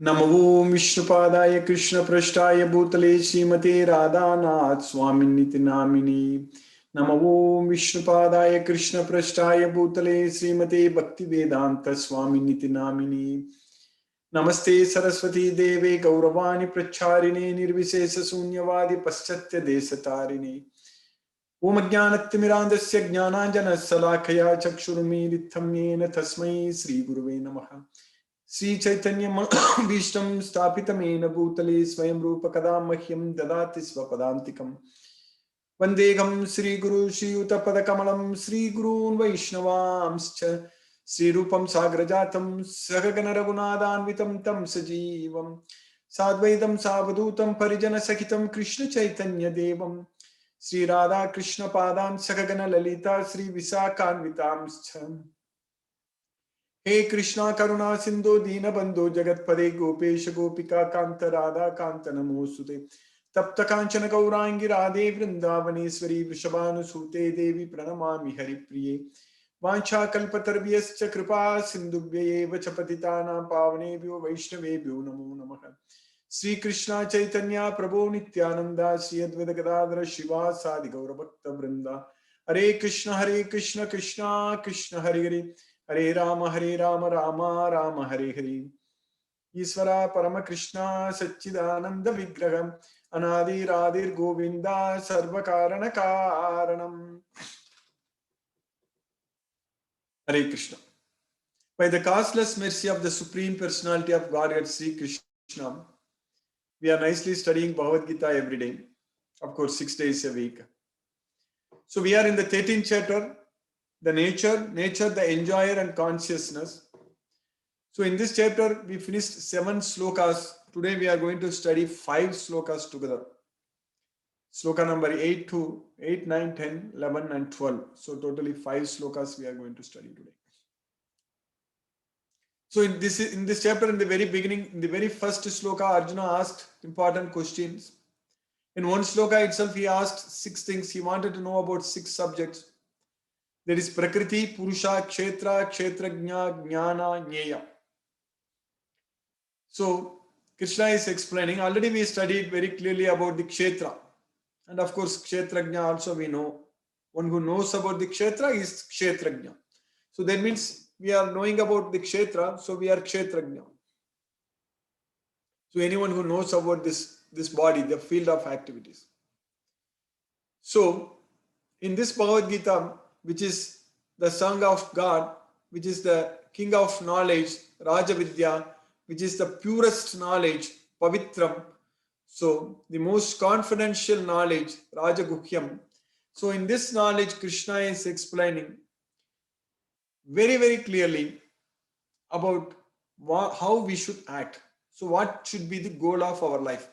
नमो विष्णुपादाय कृष्णपृष्ठाय भूतले श्रीमते राधानाथ स्वामिनिति नामिनी। नमो विष्णुपादाय कृष्णपृष्ठाय भूतले श्रीमते भक्तिवेदांत स्वामिनिति नामिनी। नमस्ते सरस्वती देवे गौरवाणी प्रचारिणे निर्विशेष शून्यवादी पाश्चात्य देशतारिणे। ओम ज्ञानतिमिरान्धस्य ज्ञानाञ्जनशलाकया चक्षुरुन्मीलितं येन तस्मै श्रीगुरुवे नमः। श्री चैतन्य भीष्टं स्थापितमेन भूतले स्वयं रूप कदा मह्यं ददाति स्वपदान्तिकम्। वन्देऽहं श्रीगुरु श्रीयुतपदकमलं श्रीगुरून् वैष्णवांश्च श्रीरूपं साग्रजातं सहगण रघुनाथान्वितं तं सजीवं साद्वैतं सावधूतं परिजनसहितं कृष्ण चैतन्य देवं श्रीराधा कृष्ण पादान् सहगण ललिता श्रीविशाखान्वितांश्च। हे कृष्णा करुणा सिंधु दीनबंधु जगतपदे गोपेश गोपिका कांत राधा कांत नमोस्तुते। तप्त कांचन गौरांगी राधे वृंदावनेश्वरी वृषभानुसूते देवी प्रणमामि हरिप्रिये। वाञ्छाकल्पतरुभ्यश्च कृपा सिन्धुभ्यैव च पतितानां पावनेभ्यो वैष्णवेभ्यो नमो नमः। श्री कृष्ण चैतन्य प्रभो नित्यानंद श्री अद्वैत गदाधर श्रीवासादि गौरभक्तवृंदा। हरे कृष्ण कृष्ण कृष्ण हरे हरे हरे राम राम राम हरे हरे। ईश्वरा परम कृष्णा सच्चिदानंद विग्रहम अनादिरादिर गोविंदा सर्व कारण कारणम। हरे Krishna. By the causeless mercy of the Supreme Personality of Godhead Sri Krishna, we are nicely studying Bhagavad Gita every day, of course 6 days a week. So we are in the 13th chapter, the nature, the enjoyer and consciousness. So in this chapter, we finished 7 slokas. Today we are going to study 5 slokas together. Sloka number 8 to 8, 9, 10, 11 and 12. So totally 5 slokas we are going to study today. So in this chapter, in the very beginning, in the very first sloka, Arjuna asked important questions. In one sloka itself, he asked 6 things. He wanted to know about 6 subjects. That is Prakriti, Purusha, Kshetra, Kshetrajna, Jnana, Jnaya. So Krishna is explaining, already we studied very clearly about the Kshetra. And of course, Kshetrajna also we know. One who knows about the Kshetra is Kshetrajna. So that means we are knowing about the Kshetra, so we are Kshetrajna. So anyone who knows about this body, the field of activities. So in this Bhagavad Gita, which is the song of God, which is the king of knowledge, Raja Vidya, which is the purest knowledge, Pavitram. So the most confidential knowledge, Raja Guhyam. So in this knowledge, Krishna is explaining very, very clearly about how we should act. So what should be the goal of our life?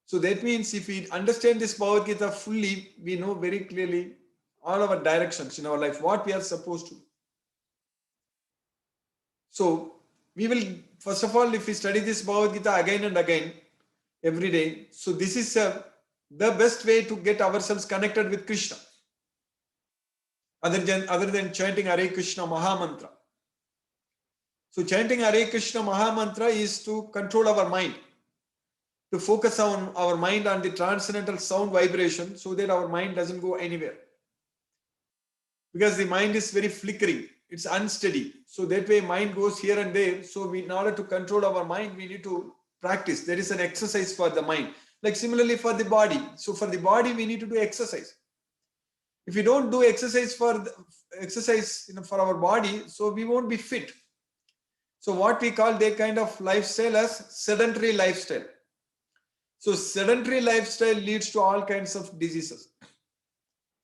So that means if we understand this Bhagavad Gita fully, we know very clearly all our directions in our life, what we are supposed to do. So we will, first of all, if we study this Bhagavad Gita again and again, every day, so this is the best way to get ourselves connected with Krishna. Other than chanting Hare Krishna Maha Mantra. So chanting Hare Krishna Maha Mantra is to control our mind, to focus on our mind on the transcendental sound vibration so that our mind doesn't go anywhere. Because the mind is very flickering, it's unsteady. So that way mind goes here and there. So in order to control our mind, we need to practice. There is an exercise for the mind. Like similarly for the body. So for the body, we need to do exercise. If we don't do exercise for our body, so we won't be fit. So what we call that kind of lifestyle as sedentary lifestyle. So sedentary lifestyle leads to all kinds of diseases.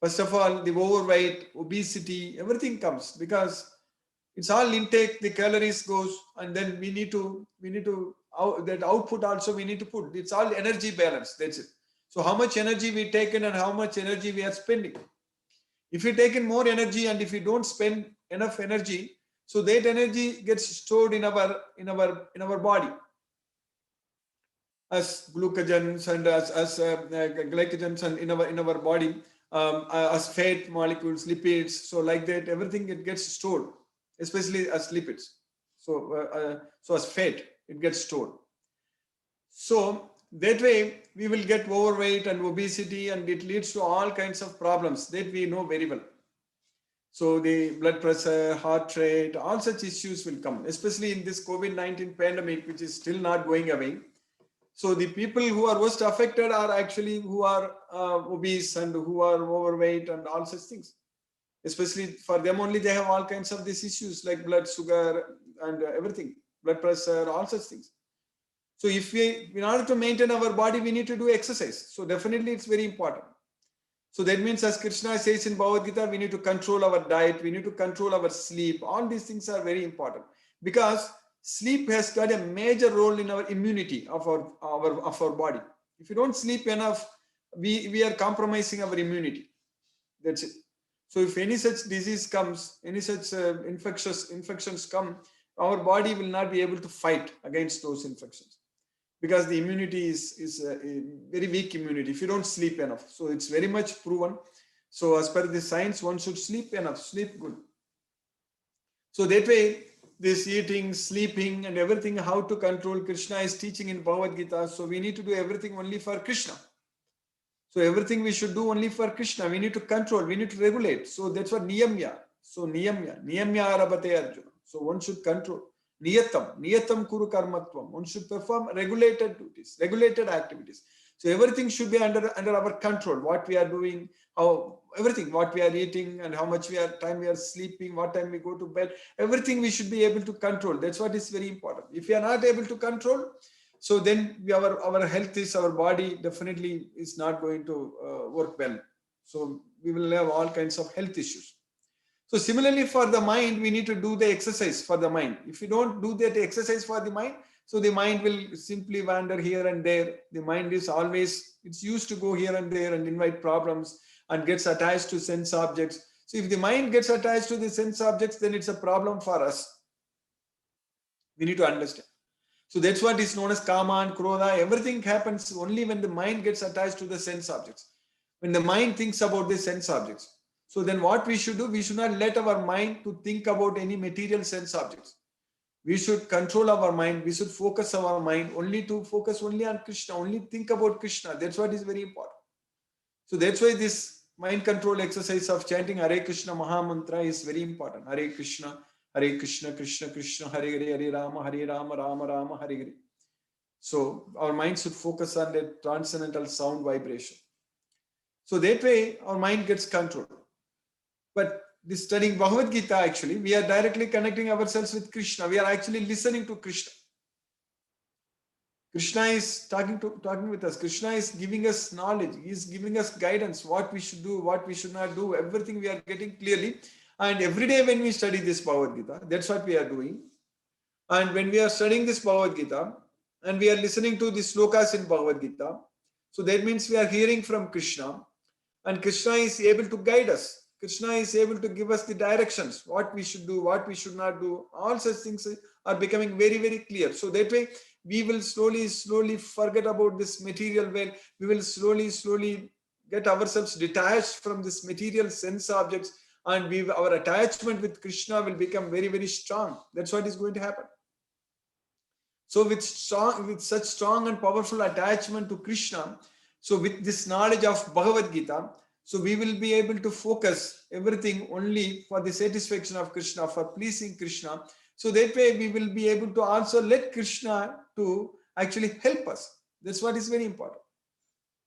First of all, the overweight, obesity, everything comes because it's all intake, the calories goes, and then we need to that output also we need to put. It's all energy balance, that's it. So how much energy we take in and how much energy we are spending. If we take in more energy and if we don't spend enough energy, so that energy gets stored in our body as glucogens and as glycogens and in our body, as fat molecules, lipids. So like that, everything it gets stored, especially as lipids. So as fat, it gets stored. So that way we will get overweight and obesity, and it leads to all kinds of problems that we know very well. So the blood pressure, heart rate, all such issues will come, especially in this COVID-19 pandemic, which is still not going away. So the people who are most affected are actually who are obese and who are overweight and all such things. Especially for them only, they have all kinds of these issues like blood sugar and everything, blood pressure, all such things. So if we, in order to maintain our body, we need to do exercise. So definitely it's very important. So that means, as Krishna says in Bhagavad Gita, we need to control our diet, we need to control our sleep. All these things are very important because sleep has got a major role in our immunity of our body. If you don't sleep enough, we are compromising our immunity. That's it. So if any such disease comes, any such infections come, our body will not be able to fight against those infections because the immunity is a very weak immunity if you don't sleep enough. So it's very much proven. So as per the science, one should sleep enough, sleep good. So that way, this eating, sleeping and everything, how to control, Krishna is teaching in Bhagavad Gita. So we need to do everything only for Krishna. So everything we should do only for Krishna. We need to control, we need to regulate. So that's what niyamya. So niyamya arabate arjuna. So one should control. Niyatam kuru karmatvam. One should perform regulated duties, regulated activities. So everything should be under our control. What we are doing, how everything, what we are eating, and how much time we are sleeping, what time we go to bed. Everything we should be able to control. That's what is very important. If we are not able to control, so then our health is, our body definitely is not going to work well. So we will have all kinds of health issues. So similarly for the mind, we need to do the exercise for the mind. If you don't do that exercise for the mind, so the mind will simply wander here and there. The mind is always, it's used to go here and there and invite problems and gets attached to sense objects. So if the mind gets attached to the sense objects, then it's a problem for us. We need to understand. So that's what is known as kama and krodha. Everything happens only when the mind gets attached to the sense objects. When the mind thinks about the sense objects. So then what we should do, we should not let our mind to think about any material sense objects. We should control our mind. We should focus our mind focus only on Krishna, only think about Krishna. That's what is very important. So that's why this mind control exercise of chanting Hare Krishna Maha Mantra is very important. Hare Krishna, Krishna Krishna, Hare Hare, Hare Rama, Rama Rama, Hare Hare. So our mind should focus on the transcendental sound vibration. So that way our mind gets controlled. But this studying Bhagavad Gita, actually, we are directly connecting ourselves with Krishna. We are actually listening to Krishna. Krishna is talking with us. Krishna is giving us knowledge. He is giving us guidance, what we should do, what we should not do. Everything we are getting clearly. And every day when we study this Bhagavad Gita, that's what we are doing. And when we are studying this Bhagavad Gita, and we are listening to the slokas in Bhagavad Gita, so that means we are hearing from Krishna, and Krishna is able to guide us. Krishna is able to give us the directions, what we should do, what we should not do. All such things are becoming very, very clear. So that way, we will slowly forget about this material world. We will slowly get ourselves detached from this material sense objects, and our attachment with Krishna will become very, very strong. That's what is going to happen. So with such strong and powerful attachment to Krishna, so with this knowledge of Bhagavad Gita, so we will be able to focus everything only for the satisfaction of Krishna, for pleasing Krishna. So that way we will be able to also let Krishna to actually help us. That's what is very important.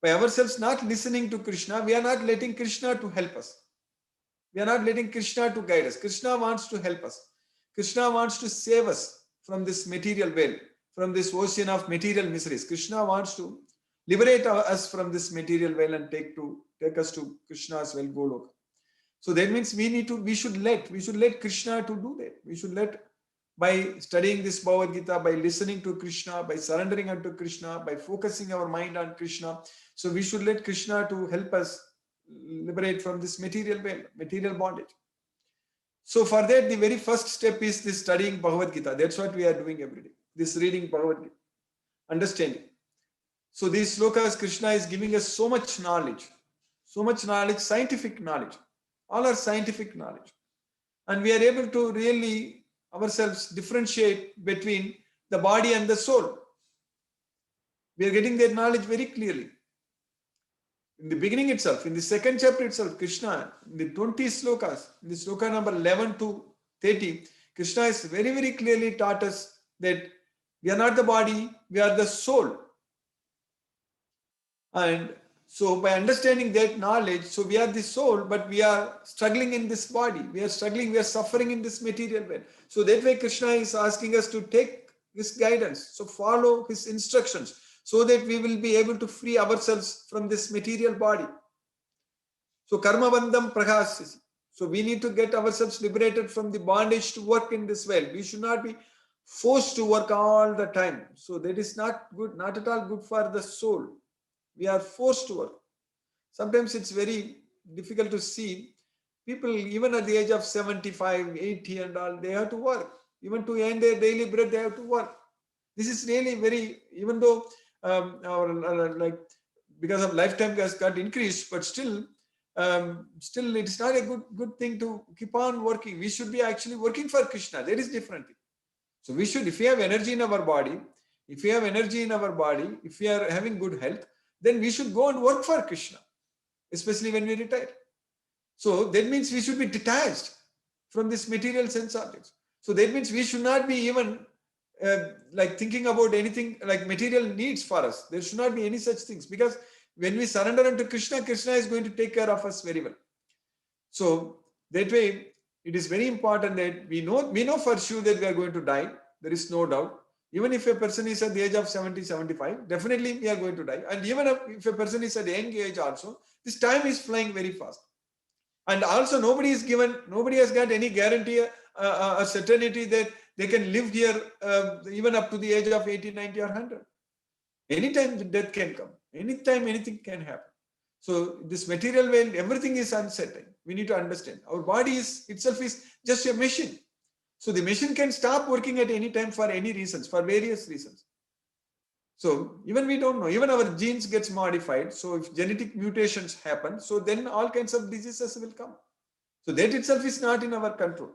By ourselves not listening to Krishna, we are not letting Krishna to help us. We are not letting Krishna to guide us. Krishna wants to help us. Krishna wants to save us from this material world, from this ocean of material miseries. Krishna wants to liberate us from this material world and take us to Krishna's well Goloka. So that means we should let Krishna to do that. We should let, by studying this Bhagavad Gita, by listening to Krishna, by surrendering unto Krishna, by focusing our mind on Krishna. So we should let Krishna to help us liberate from this material world, material bondage. So for that, the very first step is this studying Bhagavad Gita. That's what we are doing every day. This reading Bhagavad Gita, understanding. So these slokas, Krishna is giving us so much knowledge, scientific knowledge. All are scientific knowledge. And we are able to really ourselves differentiate between the body and the soul. We are getting that knowledge very clearly. In the beginning itself, in the second chapter itself, Krishna, in the 20 slokas, in the sloka number 11 to 30, Krishna has very, very clearly taught us that we are not the body, we are the soul. And so by understanding that knowledge, so we are the soul, but we are struggling in this body. We are struggling, we are suffering in this material world. So that way Krishna is asking us to take his guidance. So follow his instructions so that we will be able to free ourselves from this material body. So karma bandham prahasya. So we need to get ourselves liberated from the bondage to work in this world. We should not be forced to work all the time. So that is not good, not at all good for the soul. We are forced to work. Sometimes it's very difficult to see people, even at the age of 75, 80 and all, they have to work. Even to earn their daily bread, they have to work. This is really very, even though like because of lifetime has got increased, but still it's not a good thing to keep on working. We should be actually working for Krishna. That is different. So we should, if we have energy in our body, if we are having good health, then we should go and work for Krishna, especially when we retire. So that means we should be detached from this material sense objects. So that means we should not be even like thinking about anything like material needs for us. There should not be any such things, because when we surrender unto Krishna, Krishna is going to take care of us very well. So that way, it is very important that we know for sure that we are going to die. There is no doubt. Even if a person is at the age of 70, 75, definitely we are going to die. And even if a person is at a young age also, this time is flying very fast. And also nobody has got any guarantee, a certainty that they can live here even up to the age of 80, 90 or 100. Anytime death can come. Anytime anything can happen. So this material world, everything is uncertain. We need to understand. Our body itself is just a machine. So the machine can stop working at any time for any reasons, for various reasons. So even we don't know, even our genes gets modified. So if genetic mutations happen, so then all kinds of diseases will come. So that itself is not in our control.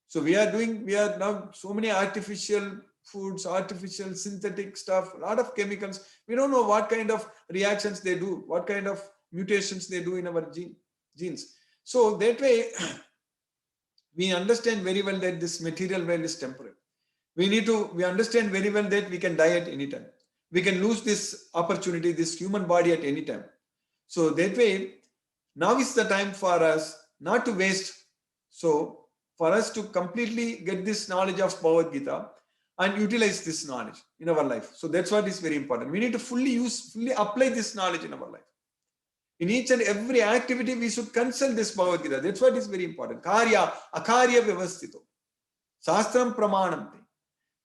So we are now so many artificial foods, artificial synthetic stuff, a lot of chemicals. We don't know what kind of reactions they do, what kind of mutations they do in our genes. So that way, we understand very well that this material world is temporary. We understand very well that we can die at any time. We can lose this opportunity, this human body at any time. So that way, now is the time for us not to waste. So for us to completely get this knowledge of Bhagavad Gita and utilize this knowledge in our life. So that's what is very important. We need to fully apply this knowledge in our life. In each and every activity, we should consult this Bhagavad Gita. That's what is very important. Karya, akarya vyavasthito. Sastram pramanam.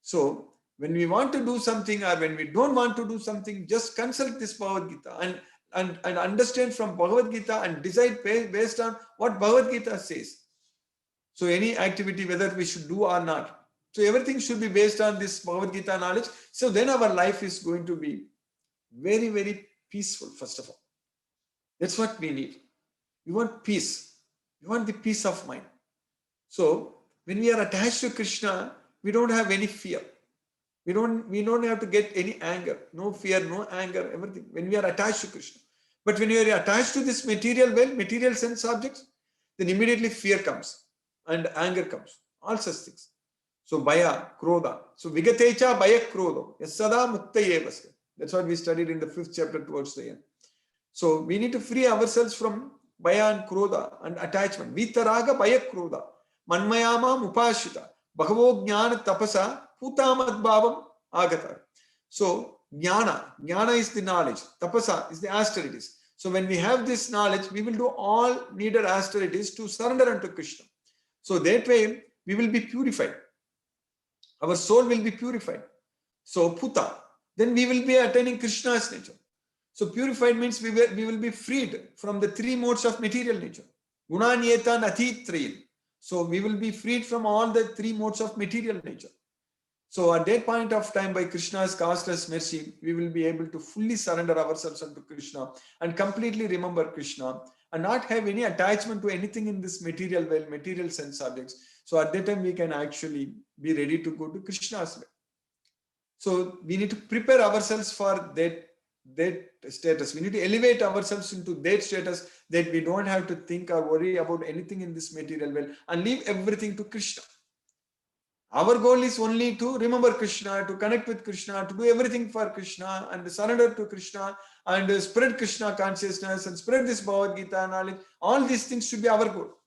So when we want to do something or when we don't want to do something, just consult this Bhagavad Gita and understand from Bhagavad Gita and decide based on what Bhagavad Gita says. So any activity, whether we should do or not. So everything should be based on this Bhagavad Gita knowledge. So then our life is going to be very, very peaceful, first of all. That's what we need. We want peace. We want the peace of mind. So when we are attached to Krishna, we don't have any fear. We don't have to get any anger. No fear, no anger, everything. When we are attached to Krishna. But when you are attached to this material world, material sense objects, then immediately fear comes and anger comes. All such things. So bhaya, krodha. So vigatecha bhaya krodho. Yasada muktayevasya. That's what we studied in the 5th chapter towards the end. So we need to free ourselves from bhaya and krodha and attachment. Vitaraga bhaya krodha. Manmayama upashita. Bhagavo jnana tapasa putamad bhavam agata. So jnana is the knowledge. Tapasa is the austerities. So when we have this knowledge, we will do all needed austerities to surrender unto Krishna. So that way we will be purified. Our soul will be purified. So puta. Then we will be attaining Krishna's nature. So purified means we will be freed from the 3 modes of material nature. Gunanyeta nathitrayin. So we will be freed from all the 3 modes of material nature. So at that point of time, by Krishna's causeless mercy, we will be able to fully surrender ourselves unto Krishna and completely remember Krishna and not have any attachment to anything in this material world, material sense objects. So at that time, we can actually be ready to go to Krishna's way. So we need to prepare ourselves for that status. We need to elevate ourselves into that status, that we don't have to think or worry about anything in this material world and leave everything to Krishna. Our goal is only to remember Krishna, to connect with Krishna, to do everything for Krishna and surrender to Krishna and spread Krishna consciousness and spread this Bhagavad Gita knowledge. All these things should be our goal.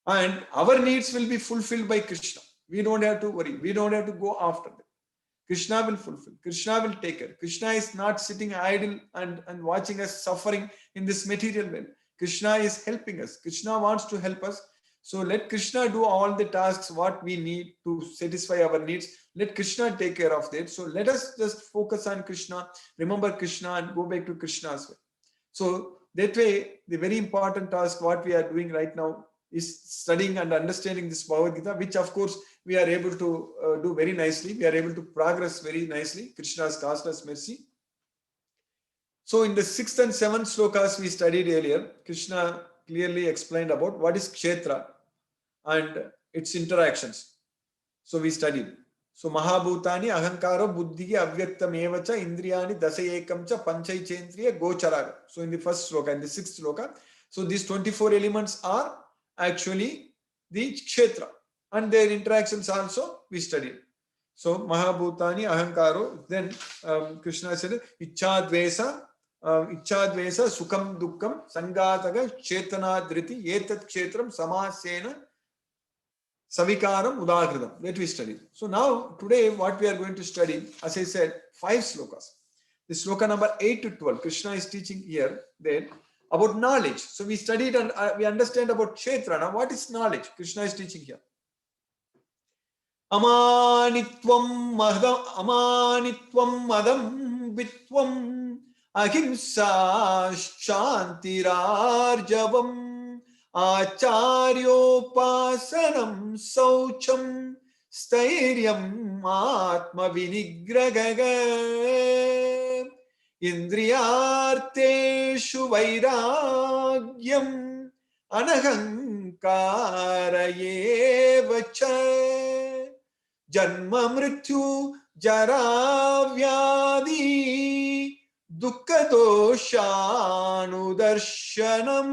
And our needs will be fulfilled by Krishna. We don't have to worry. We don't have to go after them. Krishna will fulfill. Krishna will take care. Krishna is not sitting idle and watching us suffering in this material world. Krishna is helping us. Krishna wants to help us. So let Krishna do all the tasks what we need to satisfy our needs. Let Krishna take care of that. So let us just focus on Krishna, remember Krishna and go back to Krishna's way. So that way, the very important task what we are doing right now is studying and understanding this Bhagavad Gita, which of course we are able to do very nicely. We are able to progress very nicely. Krishna has caused us mercy. So in the 6th and 7th slokas we studied earlier, Krishna clearly explained about what is Kshetra and its interactions. So we studied. So Mahabhutani Ahankaro Buddhi Avyaktam Evacha Indriyani Dasayekamcha Panchaichendriya Gocharaga. So in the first sloka, in the 6th sloka, so these 24 elements are actually the Kshetra and their interactions also we studied. So Mahabhutani Ahankaro, then Krishna said Ichadvesa Sukham Dukkam Sangataga Chetana Dhriti Etat Kshetram Samasena Savikaram Udagridam. That we studied. So now today what we are going to study, as I said, 5 slokas. The sloka number 8 to 12, Krishna is teaching here that about knowledge. So we studied and we understand about Kshetra. Now what is knowledge? Krishna is teaching here. Amanitvam madam vitvam ahimsa shantirarjavam acharyopasanam saucham stairyam atma vinigragaga indriyarteshu vairagyam anahankara evacha janma mrityu jara vyadi dukkha doshanu darshanam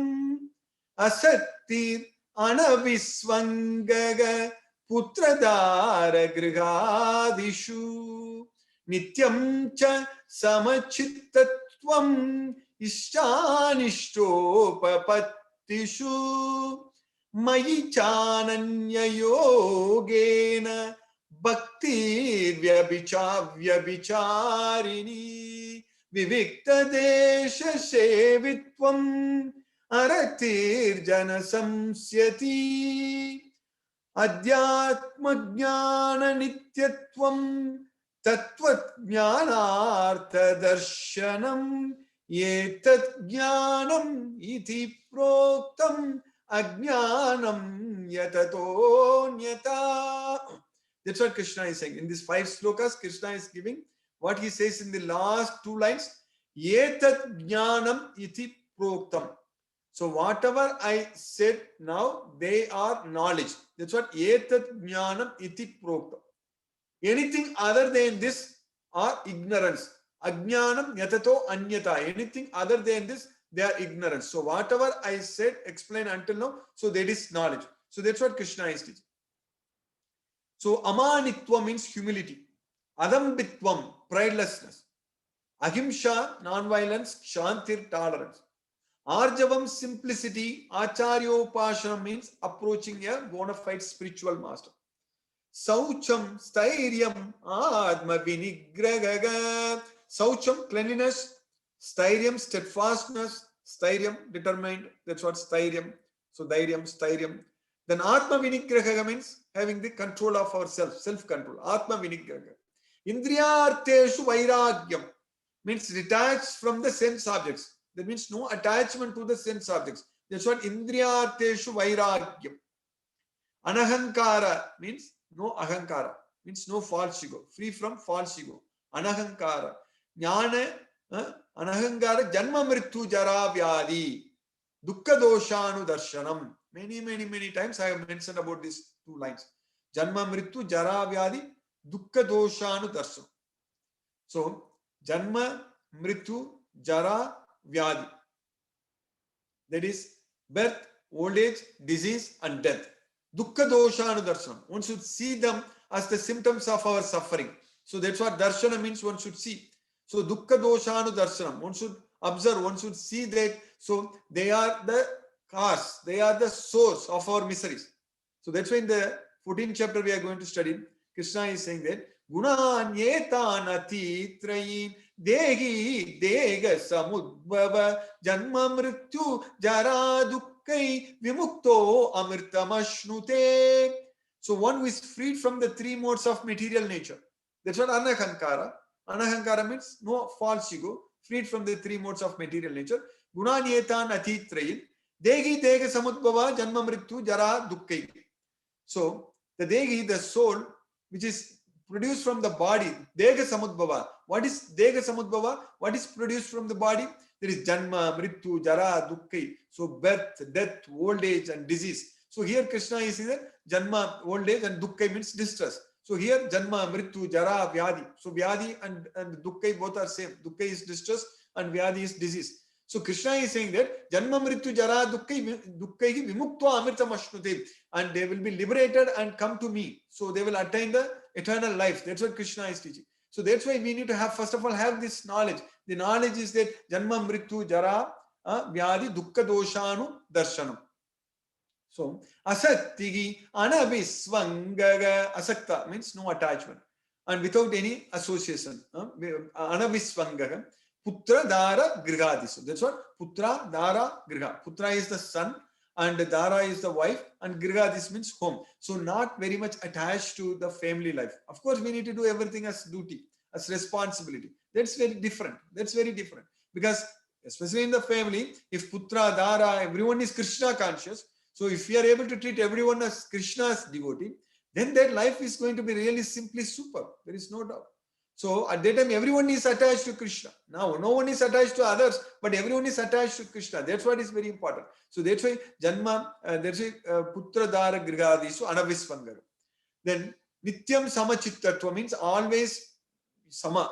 asaktir anavisvangaga putradara grihadishu nityam cha samachittatvam ishtanishtopapatishu mayi chananya yogena bhakti vyabhicharini vivikta desha sevitvam aratir jana samsyati adhyatma jnana nityatvam tattva jnanartha darshanam yetat jnanam iti proktam ajnanam yatatonyata. That's what Krishna is saying. In these 5 slokas, Krishna is giving what he says in the last 2 lines. Yetat jnanam iti proktam. So whatever I said now, they are knowledge. That's what yetat jnanam iti proktam. Anything other than this are ignorance. Ajnanam yatato anyata. Anything other than this, they are ignorance. So whatever I said, explained until now, so that is knowledge. So that's what Krishna is teaching. So amanitva means humility. Adambitvam, pridelessness. Ahimsa, non-violence. Shantir, tolerance. Arjavam, simplicity. Acharyopasana means approaching a bona fide spiritual master. Saucham, stairyam, atma vinigragaga. Saucham, cleanliness. Stairyam, steadfastness. Stairyam, determined. That's what stairyam. So dairyam, stairyam. Then atma vinigraga means having the control of ourselves, self-control. Atma vinigraga. Indriyarteshu vairagyam means detached from the sense objects. That means no attachment to the sense objects. That's what indriyarteshu vairagyam. Anahankara means no ahankara, means no false ego, free from false ego. Anahankara. Jnana, anahankara, janma mrityu jara vyadi, dukkha doshanu darshanam. Many times I have mentioned about these 2 lines. Janma mrityu jara vyadi, dukkha doshanu darshanam. So, janma, mrityu, jara, vyadi. That is birth, old age, disease, and death. Dukkha doshanu darshanam. One should see them as the symptoms of our suffering. So that's what darshana means, one should see. So dukkha doshanu darshanam. One should observe, one should see that. So they are the cause, they are the source of our miseries. So that's why in the 14th chapter we are going to study, Krishna is saying that Gunan yetan atitrayin dehi dega samudbhava janma mrityu jara dukkai vimukto amritamashnuте. So one who is freed from the three modes of material nature. That's what anahankara. Anahankara means no false ego, freed from the three modes of material nature. Gunan yetan atitrayin dehi dega samudbhava janma mrityu jara dukkai. So the dehi, the soul, which is produced from the body, dega samudbhava. What is dega samudbhava? What is produced from the body? There is janma, mrityu, jara, dukkha. So birth, death, old age, and disease. So here Krishna is saying that janma, old age, and dukkha means distress. So here janma, mrityu, jara, vyadi. So vyadi and dukkha both are same. Dukkha is distress and vyadi is disease. So Krishna is saying that janma, mrityu, jara, dukkha vimuktva amritam ashnute, and they will be liberated and come to me. So they will attain the eternal life. That's what Krishna is teaching. So that's why we need to have, first of all, have this knowledge. The knowledge is that janma, mrityu, jara, vyadi, dukkha, doshanu, darshanam. So asaktigi anavisvangaga. Asakta means no attachment and without any association. Anavisvangaga. Putra, Dara, Grihadisu. That's what Putra, Dara, Griha. Putra is the son and Dara is the wife and Grihadis means home. So not very much attached to the family life. Of course, we need to do everything as duty, as responsibility. That's very different. That's very different. Because especially in the family, if Putra, Dara, everyone is Krishna conscious. So if we are able to treat everyone as Krishna's devotee, then their life is going to be really simply superb. There is no doubt. So at that time, everyone is attached to Krishna. Now, no one is attached to others, but everyone is attached to Krishna. That's what is very important. So that's why Janma, that's why Putra Dara Grihadisu Anavisvangara. Then Nityam Samachittatva means always Sama.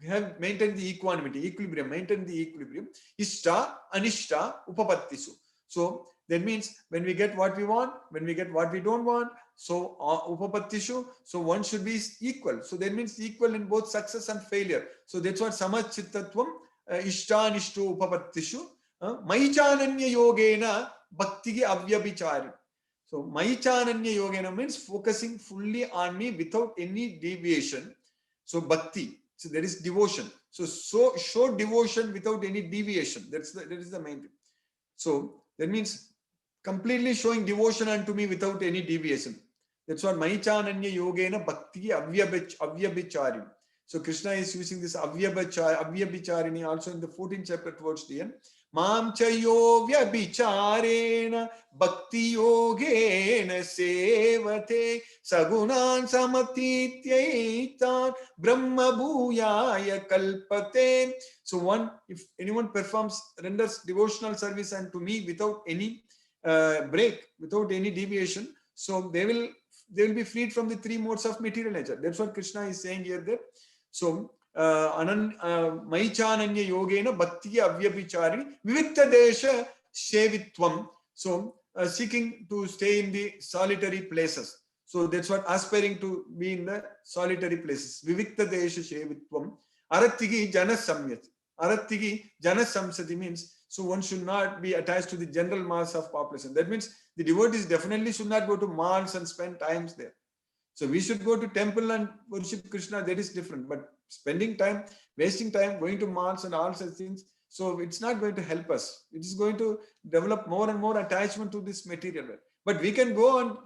You have maintained the equanimity, equilibrium, maintain the equilibrium. Ishta, Anishta, Upapattisu. So that means when we get what we want, when we get what we don't want, so upapattishu, so one should be equal. So that means equal in both success and failure. So that's what samachittatvam, ishtanishtu upapattishu, maichananya yogena bhaktigi avyabhichari. So maichananya yogena means focusing fully on me without any deviation. So bhakti, so there is devotion. So show devotion without any deviation. That is the main thing. So that means completely showing devotion unto me without any deviation. That's what Maichananya Yogena Bhakti Avyabhicharini. So Krishna is using this Avyabhicharini also in the 14th chapter towards the end. Mam chayo vyabhicharena bhakti yogena sevate sagunan samatityaitan brahma bhuyaya kalpate. So one, if anyone renders devotional service unto me without any break, without any deviation, so they will be freed from the three modes of material nature. That's what Krishna is saying here. That so Maichananya Yogena Bhakti Avyabhichari Vivikta Desha Shevitvam. So seeking to stay in the solitary places. So that's what aspiring to be in the solitary places. Vivikta Desha Shevitvam. Arattigi Jana Samyat. Arattigi Jana Samsati means so one should not be attached to the general mass of population. That means the devotees definitely should not go to malls and spend times there. So we should go to temple and worship Krishna. That is different. But spending time, wasting time, going to malls and all such things, so it's not going to help us. It is going to develop more and more attachment to this material world. But we can go and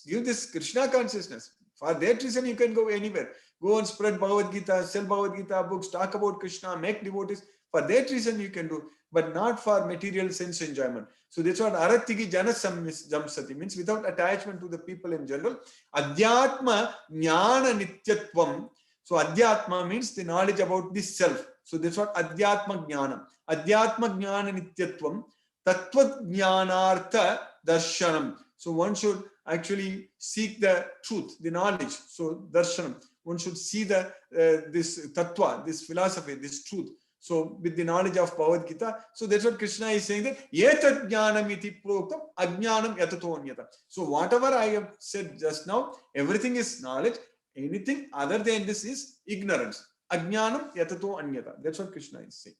give this Krishna consciousness. For that reason, you can go anywhere. Go and spread Bhagavad Gita, sell Bhagavad Gita books, talk about Krishna, make devotees. For that reason, you can do, but not for material sense enjoyment. So that's what Arattigi Jana Samsati means, without attachment to the people in general. Adhyatma Jnana Nityatvam. So Adhyatma means the knowledge about this self. So that's what Adhyatma Jnana. Adhyatma Jnana Nityatvam. Tattva Jnanartha Darshanam. So one should actually seek the truth, the knowledge. So Darshanam. one should see the this tattva, this philosophy, this truth. So with the knowledge of Bhagavad Gita, so that's what Krishna is saying, that etat jnanam iti proktam ajnanam yatato anyata. So whatever I have said just now, everything is knowledge. Anything other than this is ignorance. Ajnanam yatato anyata. That's what Krishna is saying.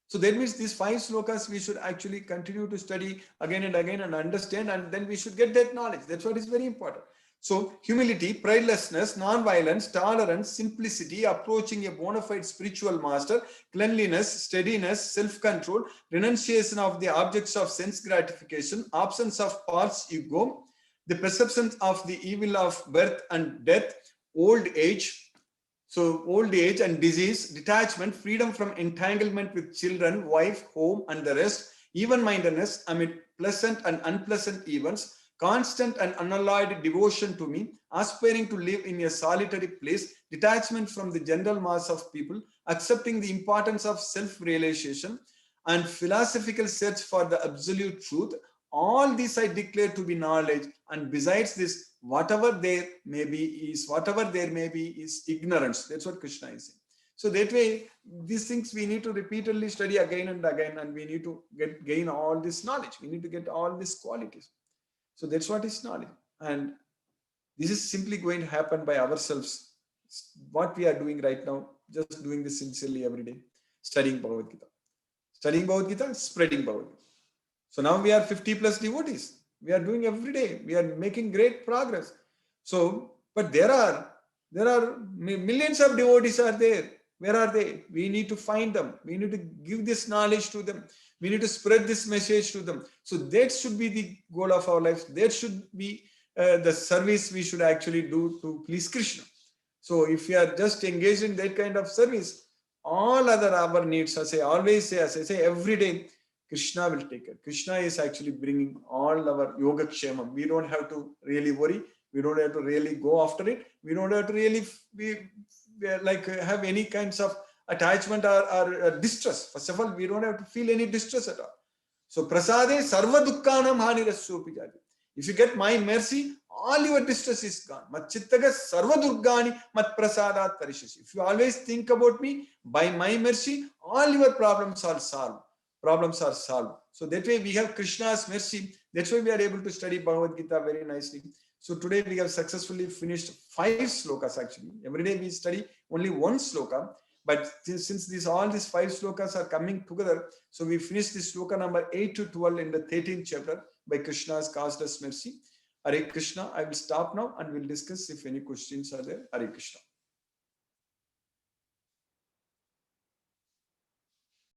So that means these 5 slokas we should actually continue to study again and again and understand, and then we should get that knowledge. That's what is very important. So humility, pridelessness, non-violence, tolerance, simplicity, approaching a bona fide spiritual master, cleanliness, steadiness, self-control, renunciation of the objects of sense gratification, absence of false ego, the perception of the evil of birth and death, old age. So old age and disease, detachment, freedom from entanglement with children, wife, home, and the rest, even-mindedness amid pleasant and unpleasant events, constant and unalloyed devotion to me, aspiring to live in a solitary place, detachment from the general mass of people, accepting the importance of self-realization, and philosophical search for the absolute truth. All these I declare to be knowledge, and besides this, whatever there may be is ignorance. That's what Krishna is saying. So that way, these things we need to repeatedly study again and again, and we need to gain all this knowledge. We need to get all these qualities. So that's what is knowledge. And this is simply going to happen by ourselves. What we are doing right now, just doing this sincerely every day, studying Bhagavad Gita. Studying Bhagavad Gita, spreading Bhagavad Gita. So now we are 50 plus devotees. We are doing every day. We are making great progress. So, but there are millions of devotees are there. Where are they? We need to find them. We need to give this knowledge to them. We need to spread this message to them. So that should be the goal of our life. That should be the service we should actually do to please Krishna. So if we are just engaged in that kind of service, all other our needs, as I say every day, Krishna will take care. Krishna is actually bringing all our yoga kshemam. We don't have to really worry. We don't have to really go after it. We don't have to really have any kinds of attachment or distress. First of all, we don't have to feel any distress at all. So prasade sarva dukkhanam hanirasyopi jati. If you get my mercy, all your distress is gone. Mat chittaga sarva durgani mat prasadat parishasi. If you always think about me, by my mercy, all your problems are solved. So that way we have Krishna's mercy. That's why we are able to study Bhagavad Gita very nicely. So today we have successfully finished 5 slokas actually. Every day we study only 1 sloka. But since all these 5 slokas are coming together, so we finished this sloka number 8 to 12 in the 13th chapter by Krishna's causeless mercy. Hare Krishna. I will stop now and we'll discuss if any questions are there. Hare Krishna.